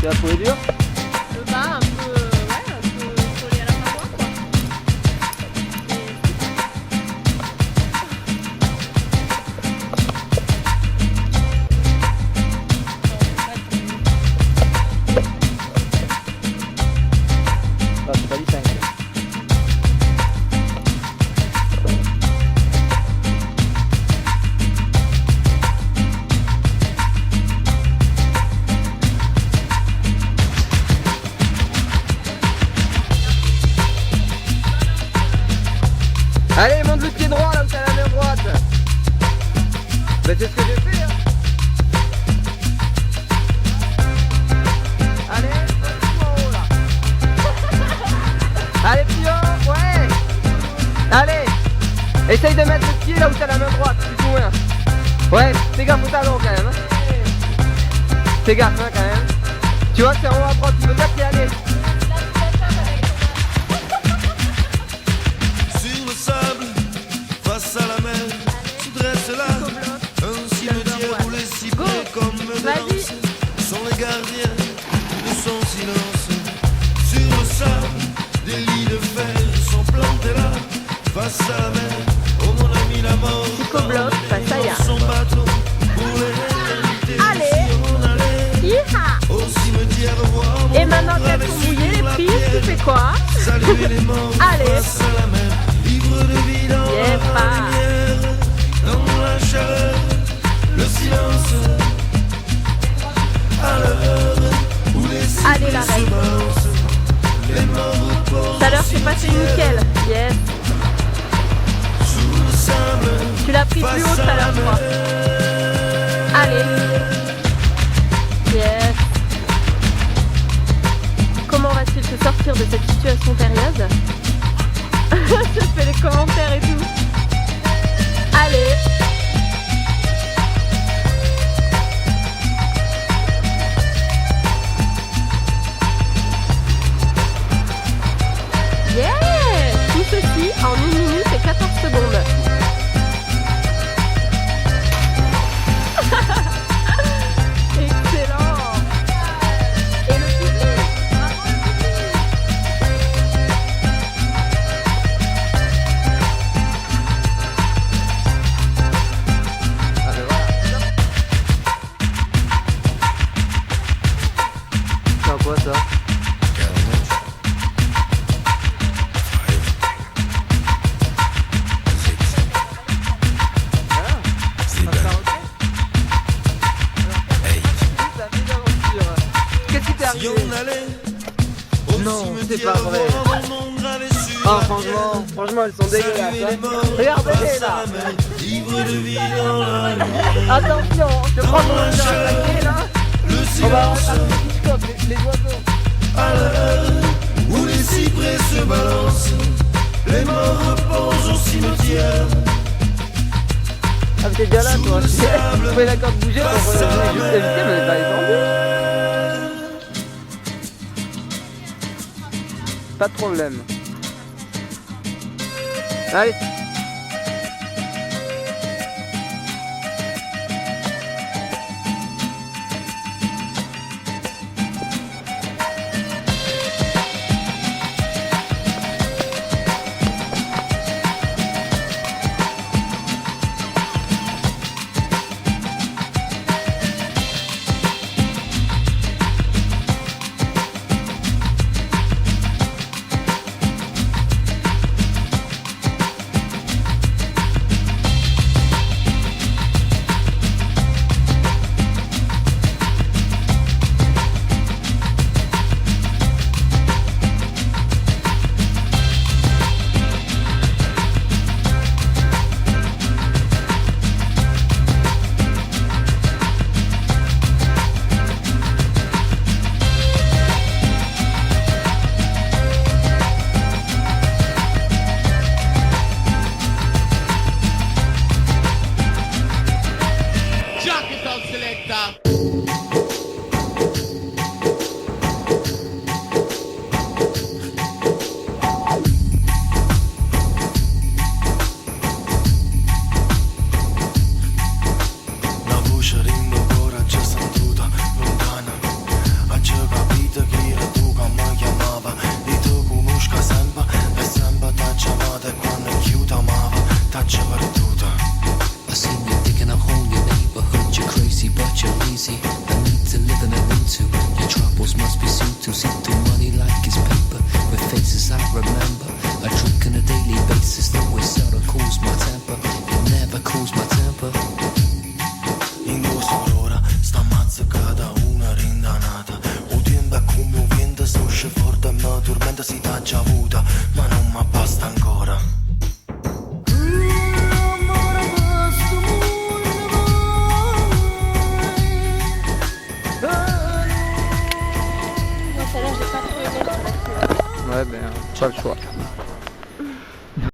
Tu l'as trouvé dur? Le bas un peu, ouais, un peu collé à la paroi quoi. Ah, c'est pas dit 5. Allez, monte le pied droit là où t'as la main droite. Bah, c'est ce que j'ai fait, hein. Allez, en haut là. Allez, plus haut, ouais. Allez, essaye de mettre le pied là où t'as la main droite, plus ou moins. Ouais, fais gaffe au talon quand même, hein. Fais gaffe, hein, quand même. Tu vois, c'est en haut à droite, tu veux dire qu'il y aller. Sur le sable, face à la mer, se dresse là un cimetière où les cyprès comme des lances sont les gardiens de son silence. Sur le sable, des lits de fer sont plantés là, face à la mer. Oh mon ami, la mort Psychobloc, face à Yann. son bateau pour les réalités. Allez. Si on allait Hi-ha. au cimetière voir mon Et maintenant qu'elles sont mouillées les prises, tu fais quoi? saluer les morts Allez. face à la mer, ivre de vie dans Yepa. la lumière, dans la chaleur, le silence, à l'heure où les Allez, la cyprès reine. se balancent, les morts reposent Tout à l'heure au c'est passé cimetière, nickel. Yes. sous le sable, Tu l'as pris plus haut tout à l'heure, je crois. Allez. Yes. Comment va-t-il se sortir de cette situation périlleuse? Je fais les commentaires et tout. Allez. Yeah. Tout ceci en 1 minute et 14 secondes. Excellent. Et le public. Bravo le public. Ah, ben voilà. C'est un quoi ça? Qu'est-ce qui t'est si arrivé? on allait au Non, c'est cimetière pas vrai. voir un nom gravé sur Oh, la franchement, elles sont pierre, dégueulasses. saluer les Hein. morts Regardez-les face à là. la mer, ivre de vie dans la lumière. Attention, je prends mon attaqué là. Le On va avoir silence, un petit scope, les oiseaux. à l'heure où les cyprès se balancent, les morts reposent au cimetière. Ah, mais t'es déjà là toi. Sous le sable, Vous pouvez d'accord de bouger pour face à la juste éviter, mais on est pas descendu. Pas de problème. Allez. to see through money like it's paper. With faces I remember, I drink on a daily basis. That way seldom cools my temper. It never cools my temper. In quest'ora sta mazzicata una rindanata. O tempo è come un vento, sto usce forte e mi tormenta, si t'ha già avuta, ma non mi basta ancora. Moi, celle-là, j'ai pas trop aimé. Ouais, ben, pas le choix.